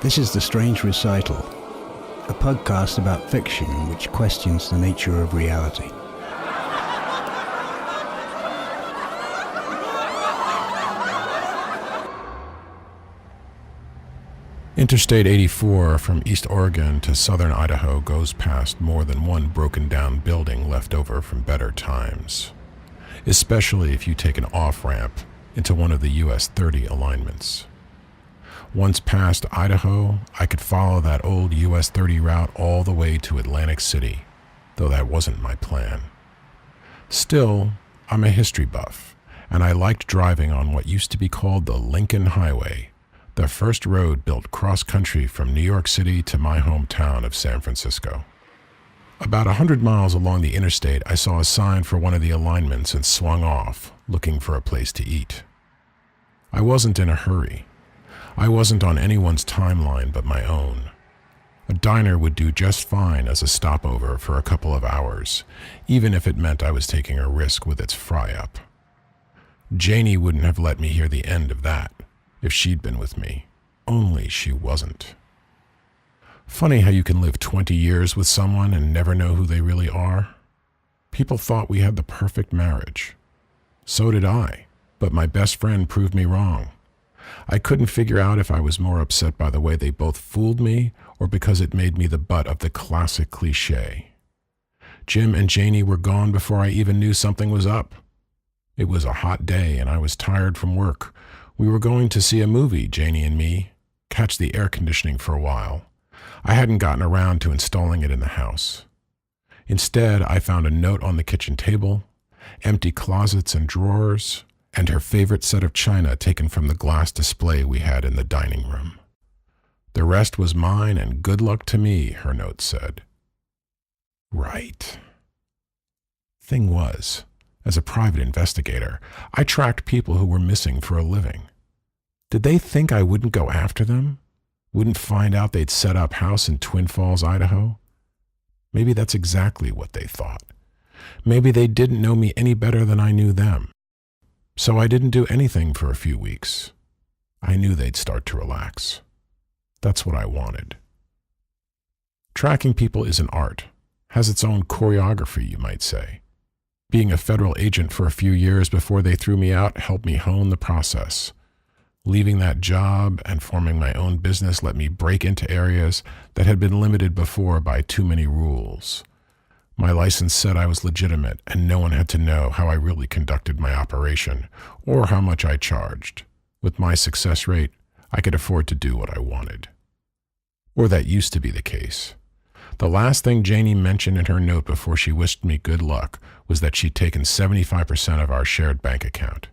This is The Strange Recital, a podcast about fiction which questions the nature of reality. Interstate 84 from East Oregon to southern Idaho goes past more than one broken-down building left over from better times, especially if you take an off-ramp into one of the US 30 alignments. Once past Idaho, I could follow that old US 30 route all the way to Atlantic City, though that wasn't my plan. Still, I'm a history buff, and I liked driving on what used to be called the Lincoln Highway, the first road built cross-country from New York City to my hometown of San Francisco. About 100 miles along the interstate, I saw a sign for one of the alignments and swung off, looking for a place to eat. I wasn't in a hurry. I wasn't on anyone's timeline but my own. A diner would do just fine as a stopover for a couple of hours, even if it meant I was taking a risk with its fry-up. Janie wouldn't have let me hear the end of that if she'd been with me, only she wasn't. Funny how you can live 20 years with someone and never know who they really are. People thought we had the perfect marriage. So did I, but my best friend proved me wrong. I couldn't figure out if I was more upset by the way they both fooled me or because it made me the butt of the classic cliche. Jim and Janie were gone before I even knew something was up. It was a hot day and I was tired from work. We were going to see a movie, Janie and me, catch the air conditioning for a while. I hadn't gotten around to installing it in the house. Instead, I found a note on the kitchen table, empty closets and drawers, and her favorite set of china taken from the glass display we had in the dining room. The rest was mine and good luck to me, her note said. Right. Thing was, as a private investigator, I tracked people who were missing for a living. Did they think I wouldn't go after them? Wouldn't find out they'd set up house in Twin Falls, Idaho? Maybe that's exactly what they thought. Maybe they didn't know me any better than I knew them. So I didn't do anything for a few weeks. I knew they'd start to relax. That's what I wanted. Tracking people is an art, has its own choreography, you might say. Being a federal agent for a few years before they threw me out helped me hone the process. Leaving that job and forming my own business let me break into areas that had been limited before by too many rules. My license said I was legitimate and no one had to know how I really conducted my operation or how much I charged. With my success rate, I could afford to do what I wanted. Or that used to be the case. The last thing Janie mentioned in her note before she wished me good luck was that she'd taken 75% of our shared bank account.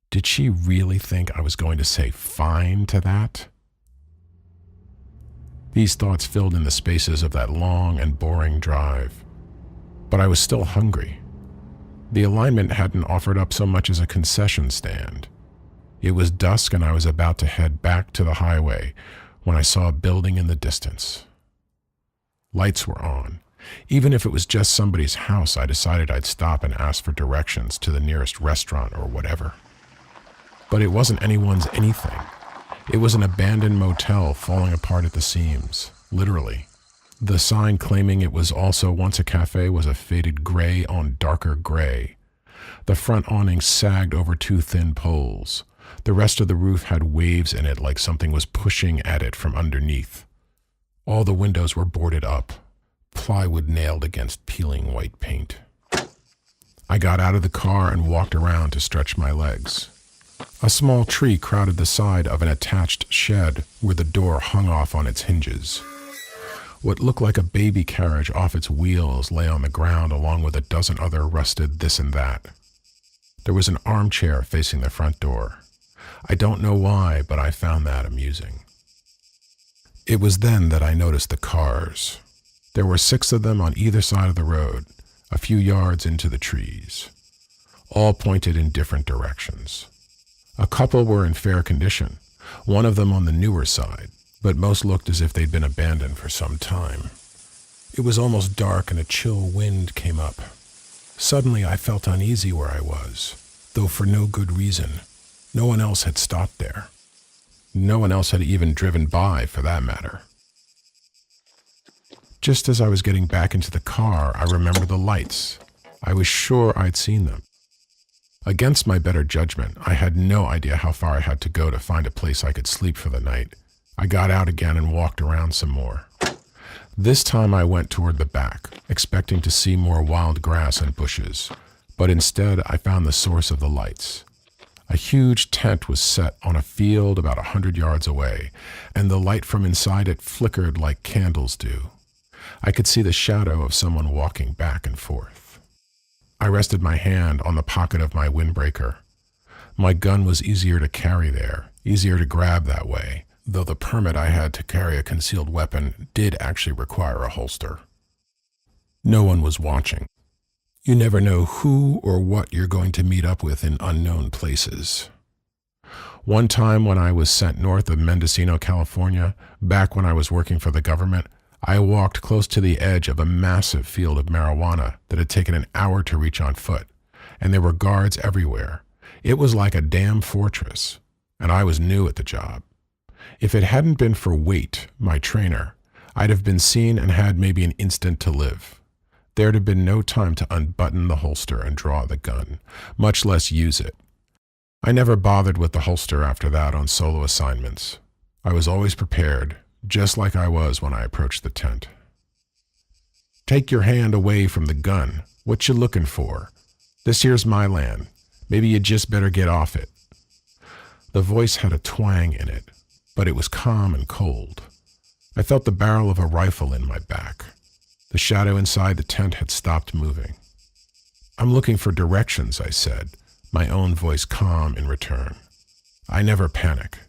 Did she really think I was going to say fine to that? These thoughts filled in the spaces of that long and boring drive. But I was still hungry. The alignment hadn't offered up so much as a concession stand. It was dusk and I was about to head back to the highway when I saw a building in the distance. Lights were on. Even if it was just somebody's house, I decided I'd stop and ask for directions to the nearest restaurant or whatever. But it wasn't anyone's anything. It was an abandoned motel falling apart at the seams, literally. The sign claiming it was also once a cafe was a faded gray on darker gray. The front awning sagged over two thin poles. The rest of the roof had waves in it like something was pushing at it from underneath. All the windows were boarded up, plywood nailed against peeling white paint. I got out of the car and walked around to stretch my legs. A small tree crowded the side of an attached shed where the door hung off on its hinges. What looked like a baby carriage off its wheels lay on the ground along with a dozen other rusted this and that. There was an armchair facing the front door. I don't know why, but I found that amusing. It was then that I noticed the cars. There were 6 of them on either side of the road, a few yards into the trees. All pointed in different directions. A couple were in fair condition, one of them on the newer side, but most looked as if they'd been abandoned for some time. It was almost dark and a chill wind came up. Suddenly I felt uneasy where I was, though for no good reason. No one else had stopped there. No one else had even driven by, for that matter. Just as I was getting back into the car, I remembered the lights. I was sure I'd seen them. Against my better judgment, I had no idea how far I had to go to find a place I could sleep for the night. I got out again and walked around some more. This time I went toward the back, expecting to see more wild grass and bushes, but instead I found the source of the lights. A huge tent was set on a field about 100 yards away, and the light from inside it flickered like candles do. I could see the shadow of someone walking back and forth. I rested my hand on the pocket of my windbreaker. My gun was easier to carry there, easier to grab that way, though the permit I had to carry a concealed weapon did actually require a holster. No one was watching. You never know who or what you're going to meet up with in unknown places. One time when I was sent north of Mendocino, California, back when I was working for the government, I walked close to the edge of a massive field of marijuana that had taken an hour to reach on foot, and there were guards everywhere. It was like a damn fortress, and I was new at the job. If it hadn't been for Wait, my trainer, I'd have been seen and had maybe an instant to live. There'd have been no time to unbutton the holster and draw the gun, much less use it. I never bothered with the holster after that on solo assignments. I was always prepared, just like I was when I approached the tent. Take your hand away from the gun. What you looking for? This here's my land. Maybe you just better get off it. The voice had a twang in it, but it was calm and cold. I felt the barrel of a rifle in my back. The shadow inside the tent had stopped moving. I'm looking for directions, I said, my own voice calm in return. I never panic.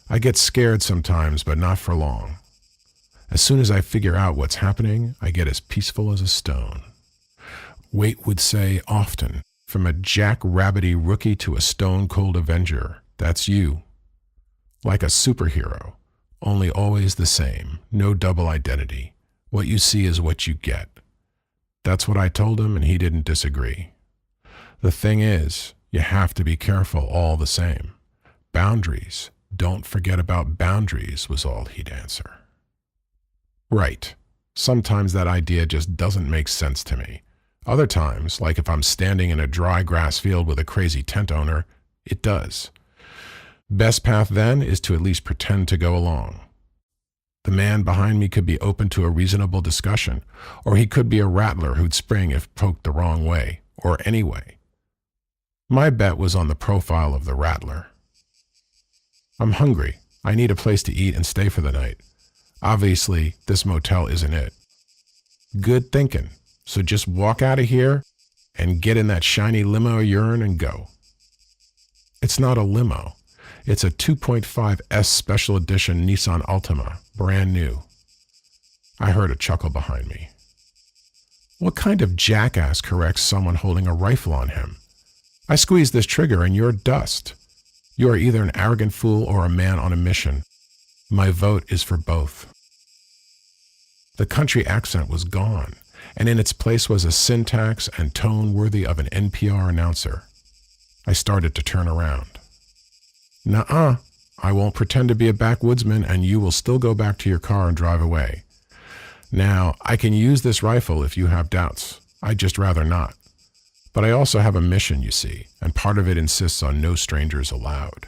I get scared sometimes, but not for long. As soon as I figure out what's happening, I get as peaceful as a stone. Wait would say often, from a jackrabbity rookie to a stone-cold avenger, that's you. Like a superhero, only always the same, no double identity. What you see is what you get. That's what I told him, and he didn't disagree. The thing is, you have to be careful all the same. Boundaries. Don't forget about boundaries, was all he'd answer. Right. Sometimes that idea just doesn't make sense to me. Other times, like if I'm standing in a dry grass field with a crazy tent owner, it does. Best path then is to at least pretend to go along. The man behind me could be open to a reasonable discussion, or he could be a rattler who'd spring if poked the wrong way, or any way. My bet was on the profile of the rattler. I'm hungry. I need a place to eat and stay for the night. Obviously, this motel isn't it. Good thinking. So just walk out of here and get in that shiny limo of yourn and go. It's not a limo. It's a 2.5S Special Edition Nissan Altima, brand new. I heard a chuckle behind me. What kind of jackass corrects someone holding a rifle on him? I squeeze this trigger and you're dust. You are either an arrogant fool or a man on a mission. My vote is for both. The country accent was gone, and in its place was a syntax and tone worthy of an NPR announcer. I started to turn around. Nuh-uh, I won't pretend to be a backwoodsman and you will still go back to your car and drive away. Now, I can use this rifle if you have doubts. I'd just rather not. But I also have a mission, you see, and part of it insists on no strangers allowed.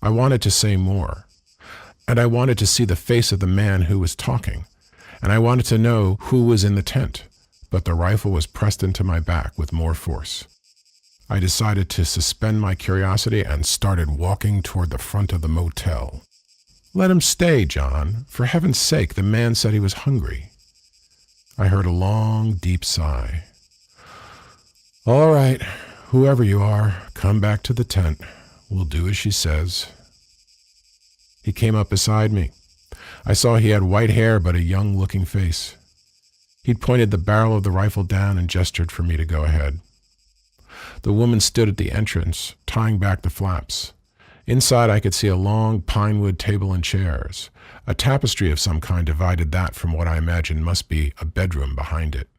I wanted to say more, and I wanted to see the face of the man who was talking, and I wanted to know who was in the tent, but the rifle was pressed into my back with more force. I decided to suspend my curiosity and started walking toward the front of the motel. Let him stay, John. For heaven's sake, the man said he was hungry. I heard a long, deep sigh. All right, whoever you are, come back to the tent. We'll do as she says. He came up beside me. I saw he had white hair but a young-looking face. He'd pointed the barrel of the rifle down and gestured for me to go ahead. The woman stood at the entrance, tying back the flaps. Inside I could see a long pinewood table and chairs. A tapestry of some kind divided that from what I imagined must be a bedroom behind it.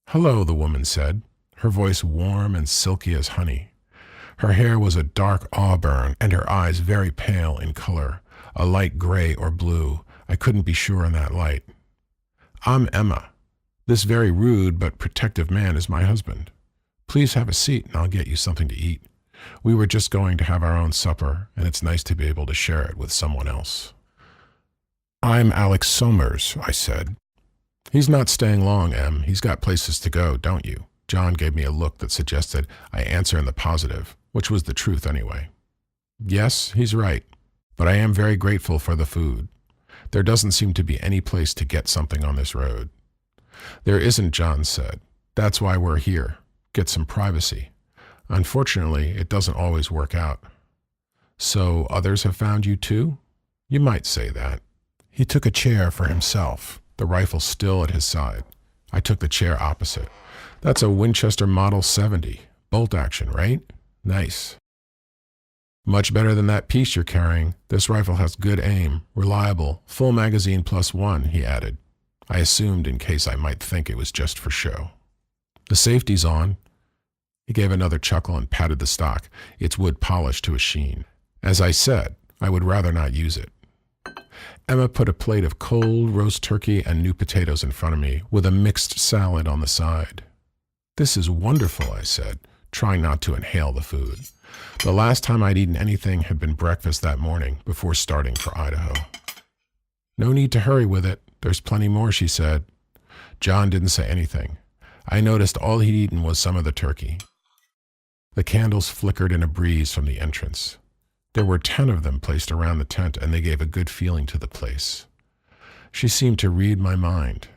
Hello, the woman said, her voice warm and silky as honey. Her hair was a dark auburn and her eyes very pale in color, a light gray or blue. I couldn't be sure in that light. "I'm Emma. This very rude but protective man is my husband. Please have a seat and I'll get you something to eat. We were just going to have our own supper, and it's nice to be able to share it with someone else." "I'm Alex Somers," I said. "He's not staying long, Em. He's got places to go, don't you?" John gave me a look that suggested I answer in the positive, which was the truth anyway. "Yes, he's right, but I am very grateful for the food. There doesn't seem to be any place to get something on this road." "There isn't," John said. "That's why we're here. Get some privacy. Unfortunately, it doesn't always work out." "So others have found you too?" "You might say that." He took a chair for himself, the rifle still at his side. I took the chair opposite. "That's a Winchester Model 70. Bolt action, right? Nice." "Much better than that piece you're carrying. This rifle has good aim, reliable, full magazine +1, he added. I assumed in case I might think it was just for show. "The safety's on." He gave another chuckle and patted the stock, its wood polished to a sheen. As I said, I would rather not use it. Emma put a plate of cold roast turkey and new potatoes in front of me, with a mixed salad on the side. "This is wonderful," I said, trying not to inhale the food. The last time I'd eaten anything had been breakfast that morning, before starting for Idaho. "No need to hurry with it. There's plenty more," she said. John didn't say anything. I noticed all he'd eaten was some of the turkey. The candles flickered in a breeze from the entrance. There were 10 of them placed around the tent, and they gave a good feeling to the place. She seemed to read my mind.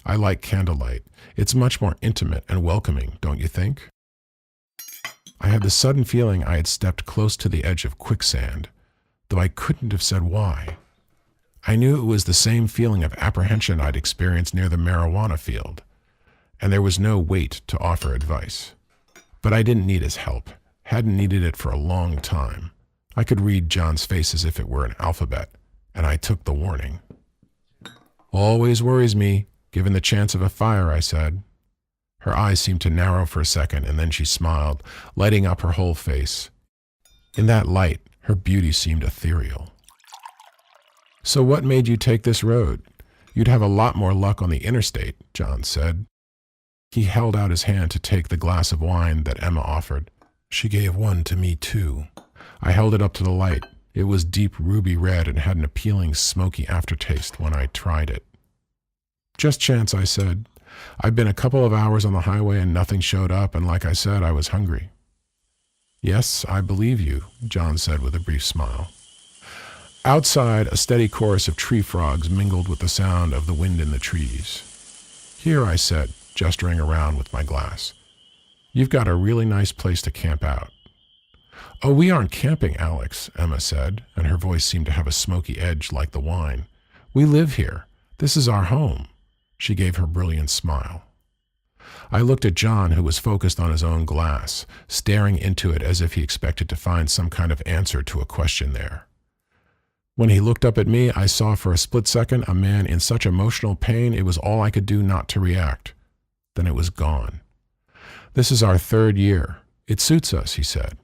I like candlelight. It's much more intimate and welcoming, don't you think? I had the sudden feeling I had stepped close to the edge of quicksand, though I couldn't have said why. I knew it was the same feeling of apprehension I'd experienced near the marijuana field, and there was no weight to offer advice. But I didn't need his help, hadn't needed it for a long time. I could read John's face as if it were an alphabet, and I took the warning. "Always worries me, given the chance of a fire," I said. Her eyes seemed to narrow for a second, and then she smiled, lighting up her whole face. In that light, her beauty seemed ethereal. "So what made you take this road? You'd have a lot more luck on the interstate," John said. He held out his hand to take the glass of wine that Emma offered. She gave one to me, too. I held it up to the light. It was deep ruby red and had an appealing, smoky aftertaste when I tried it. "Just chance," I said. "I'd been a couple of hours on the highway and nothing showed up, and like I said, I was hungry." "Yes, I believe you," John said with a brief smile. Outside, a steady chorus of tree frogs mingled with the sound of the wind in the trees. "Here," I said, gesturing around with my glass. "You've got a really nice place to camp out." "Oh, we aren't camping, Alex," Emma said, and her voice seemed to have a smoky edge like the wine. "We live here. This is our home." She gave her brilliant smile. I looked at John, who was focused on his own glass, staring into it as if he expected to find some kind of answer to a question there. When he looked up at me, I saw for a split second a man in such emotional pain it was all I could do not to react. Then it was gone. "This is our 3rd year. It suits us," he said.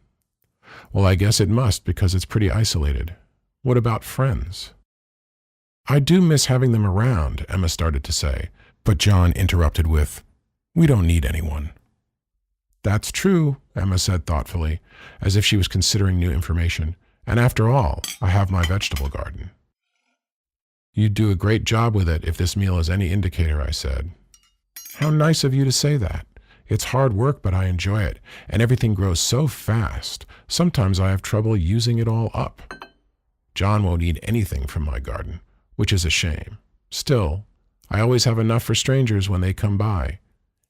"Well, I guess it must, because it's pretty isolated. What about friends?" "I do miss having them around," Emma started to say, but John interrupted with, "We don't need anyone." "That's true," Emma said thoughtfully, as if she was considering new information. "And after all, I have my vegetable garden." "You'd do a great job with it if this meal is any indicator," I said. "How nice of you to say that. It's hard work, but I enjoy it, and everything grows so fast. Sometimes I have trouble using it all up." John won't eat anything from my garden, which is a shame. Still, I always have enough for strangers when they come by.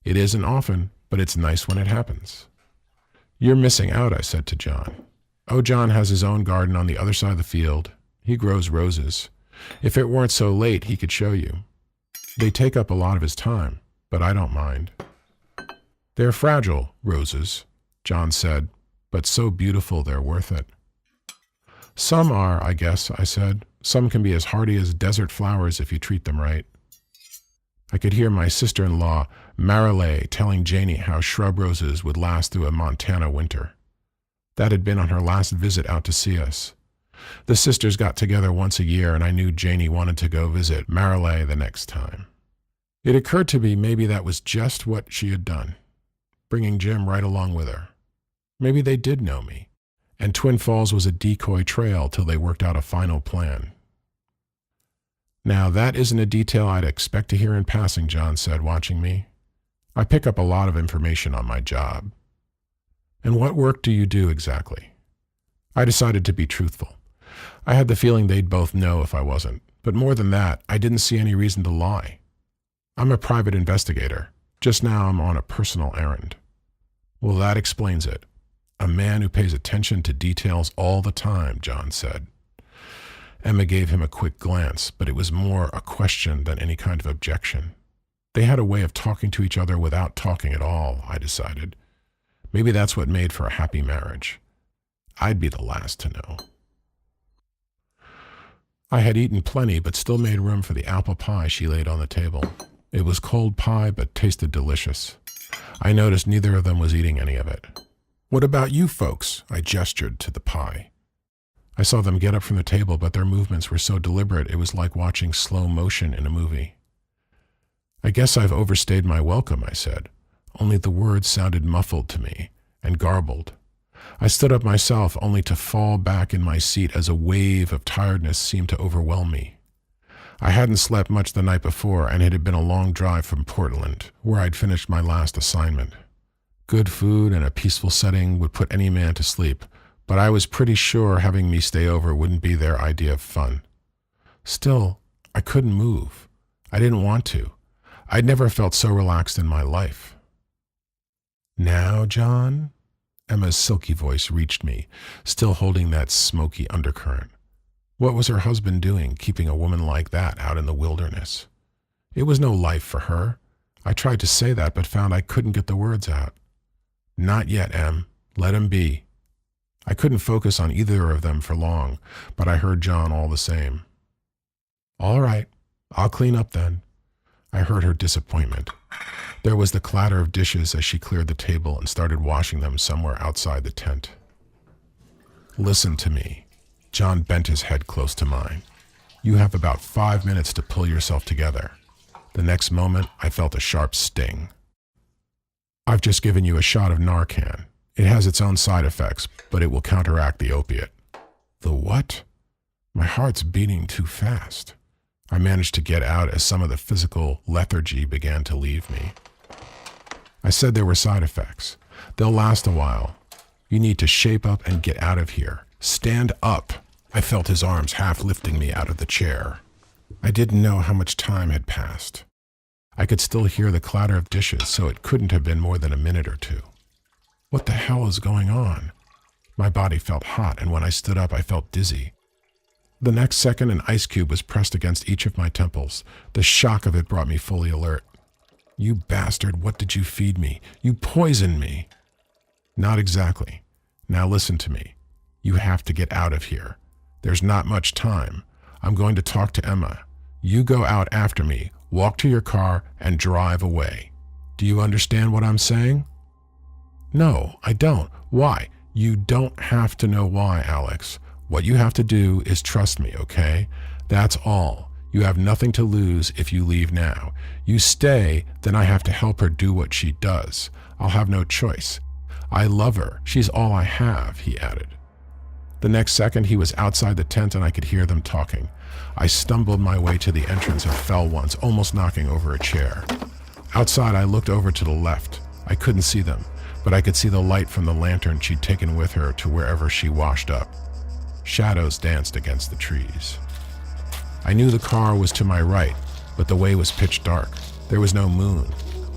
It isn't often, but it's nice when it happens. "You're missing out," I said to John. "Oh, John has his own garden on the other side of the field. He grows roses. If it weren't so late, he could show you. They take up a lot of his time, but I don't mind." "They're fragile, roses," John said, "but so beautiful they're worth it." "Some are, I guess," I said. "Some can be as hardy as desert flowers if you treat them right." I could hear my sister-in-law, Marilee, telling Janie how shrub roses would last through a Montana winter. That had been on her last visit out to see us. The sisters got together once a year, and I knew Janie wanted to go visit Marilee the next time. It occurred to me maybe that was just what she had done, bringing Jim right along with her. Maybe they did know me, and Twin Falls was a decoy trail till they worked out a final plan. Now, that isn't a detail I'd expect to hear in passing, John said, watching me. I pick up a lot of information on my job. And what work do you do exactly? I decided to be truthful. I had the feeling they'd both know if I wasn't, but more than that, I didn't see any reason to lie. I'm a private investigator. Just now I'm on a personal errand. Well, that explains it. A man who pays attention to details all the time, John said. Emma gave him a quick glance, but it was more a question than any kind of objection. They had a way of talking to each other without talking at all, I decided. Maybe that's what made for a happy marriage. I'd be the last to know. I had eaten plenty, but still made room for the apple pie she laid on the table. It was cold pie, but tasted delicious. I noticed neither of them was eating any of it. What about you folks? I gestured to the pie. I saw them get up from the table, but their movements were so deliberate it was like watching slow motion in a movie. I guess I've overstayed my welcome, I said. Only the words sounded muffled to me and garbled. I stood up myself, only to fall back in my seat as a wave of tiredness seemed to overwhelm me. I hadn't slept much the night before, and it had been a long drive from Portland, where I'd finished my last assignment. Good food and a peaceful setting would put any man to sleep, but I was pretty sure having me stay over wouldn't be their idea of fun. Still, I couldn't move. I didn't want to. I'd never felt so relaxed in my life. Now, John? Emma's silky voice reached me, still holding that smoky undercurrent. What was her husband doing, keeping a woman like that out in the wilderness? It was no life for her. I tried to say that, but found I couldn't get the words out. Not yet, Em. Let him be. I couldn't focus on either of them for long, but I heard John all the same. All right, I'll clean up then. I heard her disappointment. There was the clatter of dishes as she cleared the table and started washing them somewhere outside the tent. Listen to me. John bent his head close to mine. You have about 5 minutes to pull yourself together. The next moment, I felt a sharp sting. I've just given you a shot of Narcan. It has its own side effects, but it will counteract the opiate. The what? My heart's beating too fast. I managed to get out as some of the physical lethargy began to leave me. I said there were side effects. They'll last a while. You need to shape up and get out of here. Stand up. I felt his arms half lifting me out of the chair. I didn't know how much time had passed. I could still hear the clatter of dishes, so it couldn't have been more than a minute or two. What the hell is going on? My body felt hot, and when I stood up, I felt dizzy. The next second, an ice cube was pressed against each of my temples. The shock of it brought me fully alert. You bastard, what did you feed me? You poisoned me. Not exactly. Now listen to me. You have to get out of here. There's not much time. I'm going to talk to Emma. You go out after me, walk to your car, and drive away. Do you understand what I'm saying? No, I don't. Why? You don't have to know why, Alex. What you have to do is trust me, okay? That's all. You have nothing to lose if you leave now. You stay, then I have to help her do what she does. I'll have no choice. I love her. She's all I have, he added. The next second, he was outside the tent and I could hear them talking. I stumbled my way to the entrance and fell once, almost knocking over a chair. Outside, I looked over to the left. I couldn't see them, but I could see the light from the lantern she'd taken with her to wherever she washed up. Shadows danced against the trees. I knew the car was to my right, but the way was pitch dark. There was no moon.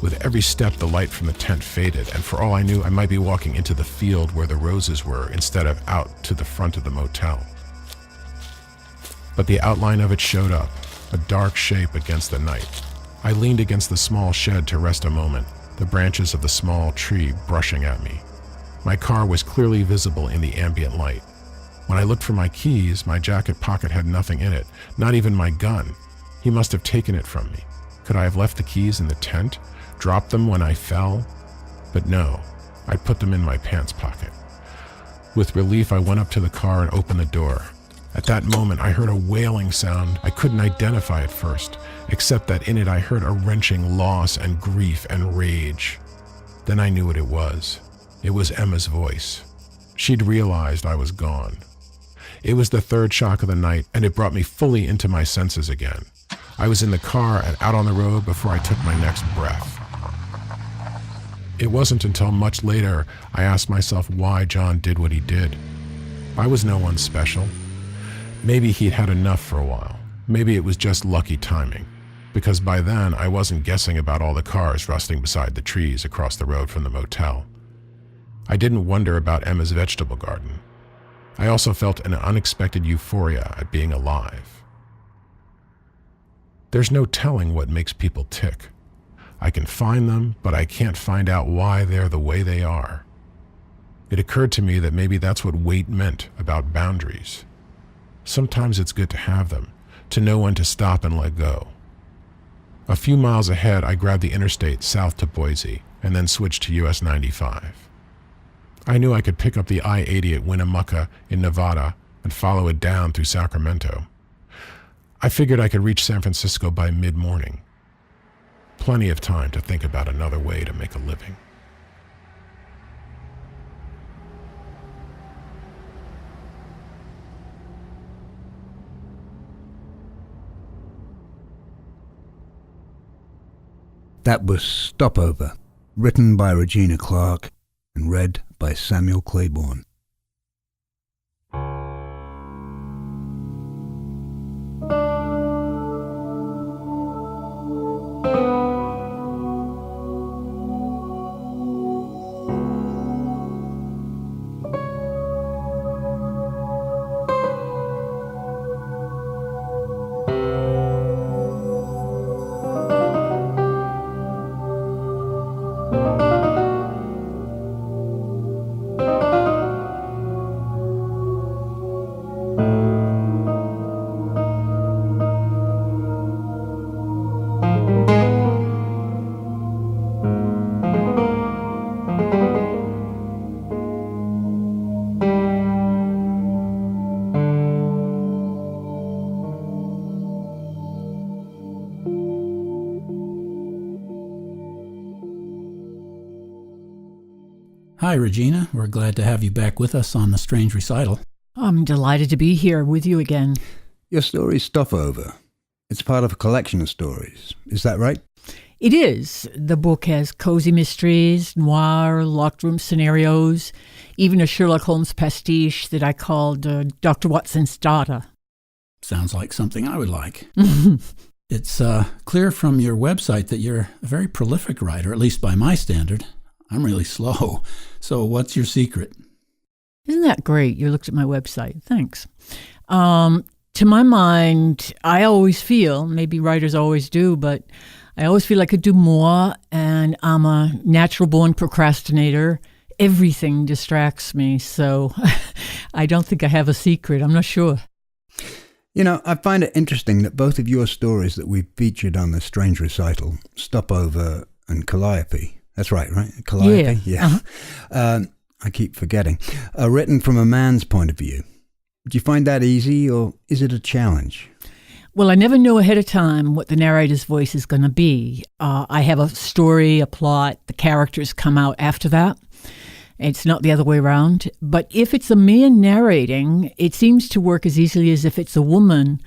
With every step, the light from the tent faded, and for all I knew, I might be walking into the field where the roses were instead of out to the front of the motel. But the outline of it showed up, a dark shape against the night. I leaned against the small shed to rest a moment, the branches of the small tree brushing at me. My car was clearly visible in the ambient light. When I looked for my keys, my jacket pocket had nothing in it, not even my gun. He must have taken it from me. Could I have left the keys in the tent? Dropped them when I fell? But no, I put them in my pants pocket. With relief, I went up to the car and opened the door. At that moment, I heard a wailing sound I couldn't identify at first, except that in it I heard a wrenching loss and grief and rage. Then I knew what it was. It was Emma's voice. She'd realized I was gone. It was the third shock of the night, and it brought me fully into my senses again. I was in the car and out on the road before I took my next breath. It wasn't until much later I asked myself why John did what he did. I was no one special. Maybe he'd had enough for a while. Maybe it was just lucky timing, because by then I wasn't guessing about all the cars rusting beside the trees across the road from the motel. I didn't wonder about Emma's vegetable garden. I also felt an unexpected euphoria at being alive. There's no telling what makes people tick. I can find them, but I can't find out why they're the way they are. It occurred to me that maybe that's what weight meant about boundaries. Sometimes it's good to have them, to know when to stop and let go. A few miles ahead, I grabbed the interstate south to Boise and then switched to US 95. I knew I could pick up the I-80 at Winnemucca in Nevada and follow it down through Sacramento. I figured I could reach San Francisco by mid-morning. Plenty of time to think about another way to make a living. That was Stopover, written by Regina Clarke and read by Samuel Claiborne. Hi, Regina. We're glad to have you back with us on The Strange Recital. I'm delighted to be here with you again. Your story's Stopover. It's part of a collection of stories. Is that right? It is. The book has cozy mysteries, noir, locked room scenarios, even a Sherlock Holmes pastiche that I called Dr. Watson's Daughter. Sounds like something I would like. It's clear from your website that you're a very prolific writer, at least by my standard. I'm really slow. So what's your secret? Isn't that great? You looked at my website. Thanks. To my mind, I always feel, maybe writers always do, but I always feel I could do more, and I'm a natural-born procrastinator. Everything distracts me, so I don't think I have a secret. I'm not sure. You know, I find it interesting that both of your stories that we've featured on The Strange Recital, Stopover and Calliope, that's right? Calliope? Yeah. Uh-huh. I keep forgetting. Are written from a man's point of view. Do you find that easy, or is it a challenge? Well, I never know ahead of time what the narrator's voice is going to be. I have a story, a plot, the characters come out after that. It's not the other way around. But if it's a man narrating, it seems to work as easily as if it's a woman.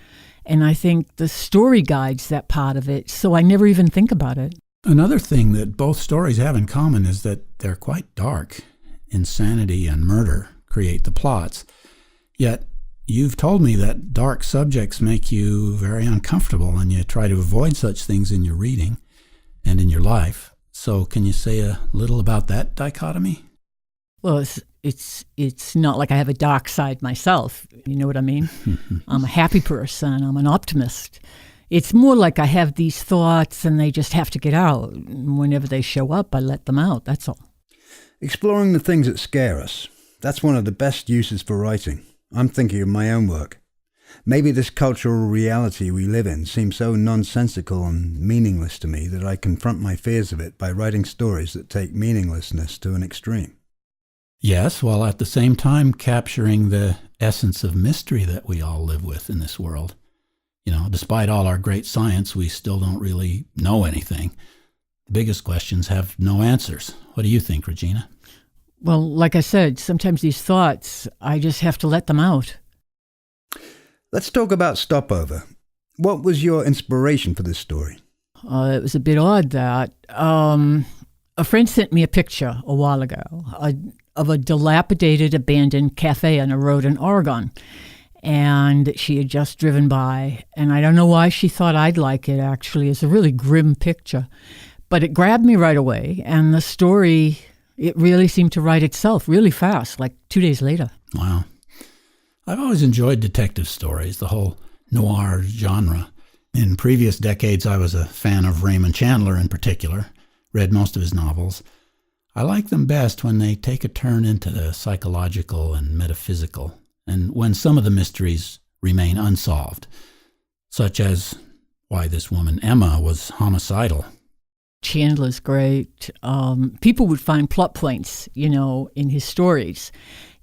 And I think the story guides that part of it, so I never even think about it. Another thing that both stories have in common is that they're quite dark. Insanity and murder create the plots. Yet, you've told me that dark subjects make you very uncomfortable and you try to avoid such things in your reading and in your life. So can you say a little about that dichotomy? Well, it's not like I have a dark side myself. You know what I mean? I'm a happy person. I'm an optimist. It's more like I have these thoughts and they just have to get out. Whenever they show up, I let them out. That's all. Exploring the things that scare us. That's one of the best uses for writing. I'm thinking of my own work. Maybe this cultural reality we live in seems so nonsensical and meaningless to me that I confront my fears of it by writing stories that take meaninglessness to an extreme. Yes, while at the same time capturing the essence of mystery that we all live with in this world. Despite all our great science, we still don't really know anything. The biggest questions have no answers. What do you think, Regina? Well, like I said, sometimes these thoughts, I just have to let them out. Let's talk about Stopover. What was your inspiration for this story? It was a bit odd that a friend sent me a picture a while ago of a dilapidated, abandoned cafe on a road in Oregon. And she had just driven by. And I don't know why she thought I'd like it, actually. It's a really grim picture. But it grabbed me right away. And the story, it really seemed to write itself really fast, like 2 days later. Wow. I've always enjoyed detective stories, the whole noir genre. In previous decades, I was a fan of Raymond Chandler in particular, read most of his novels. I like them best when they take a turn into the psychological and metaphysical, and when some of the mysteries remain unsolved, such as why this woman Emma was homicidal. Chandler's great. People would find plot points, in his stories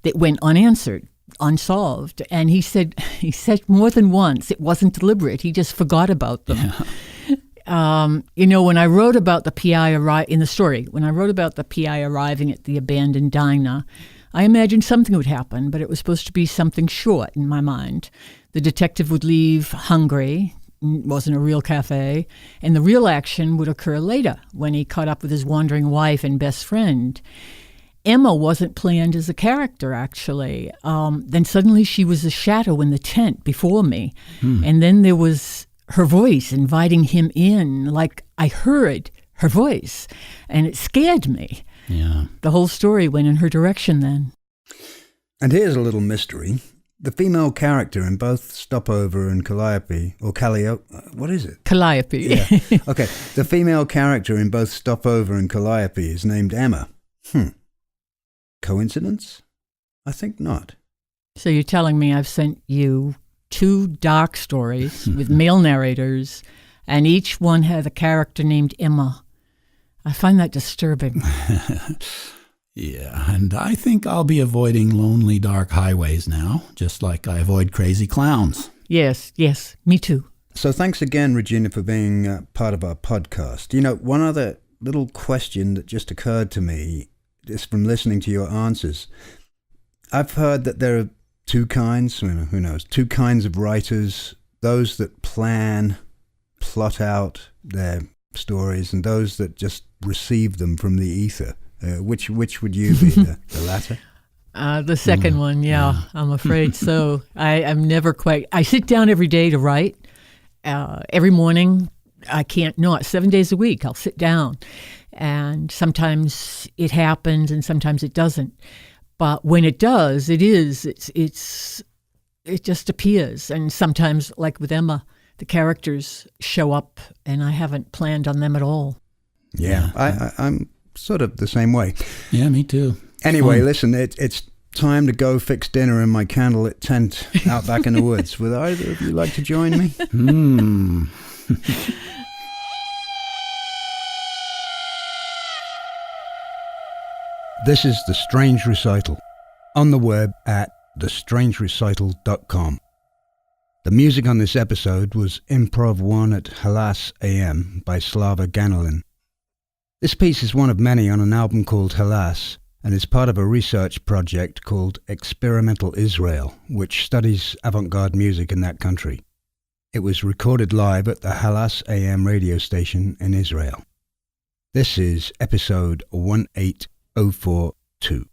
that went unanswered, unsolved. And he said more than once it wasn't deliberate. He just forgot about them. Yeah. When I wrote about the PI when I wrote about the PI arriving at the abandoned diner, I imagined something would happen, but it was supposed to be something short in my mind. The detective would leave hungry. It wasn't a real cafe, and the real action would occur later when he caught up with his wandering wife and best friend. Emma wasn't planned as a character, actually. Then suddenly she was a shadow in the tent before me, and then there was her voice inviting him in, like I heard her voice, and it scared me. Yeah. The whole story went in her direction then. And here's a little mystery. The female character in both Stopover and Calliope, or what is it? Calliope. Yeah. Okay. The female character in both Stopover and Calliope is named Emma. Coincidence? I think not. So you're telling me I've sent you 2 dark stories with male narrators, and each one had a character named Emma. I find that disturbing. Yeah, and I think I'll be avoiding lonely, dark highways now, just like I avoid crazy clowns. Yes, me too. So thanks again, Regina, for being part of our podcast. One other little question that just occurred to me is from listening to your answers. I've heard that there are 2 kinds, who knows, 2 kinds of writers, those that plot out their stories, and those that just receive them from the ether. Which would you be, the latter? The second one, yeah, I'm afraid so. I'm never quite... I sit down every day to write. Every morning, I can't not. 7 days a week, I'll sit down. And sometimes it happens and sometimes it doesn't. But when it does, it just appears. And sometimes, like with Emma, the characters show up and I haven't planned on them at all. Yeah. I'm sort of the same way. Yeah, me too. Anyway, listen, it's time to go fix dinner in my candlelit tent out back in the woods. Would either of you like to join me? This is The Strange Recital, on the web at thestrangerecital.com. The music on this episode was Improv 1 at Halas AM by Slava Ganelin. This piece is one of many on an album called Halas, and is part of a research project called Experimental Israel, which studies avant-garde music in that country. It was recorded live at the Halas AM radio station in Israel. This is episode 18042.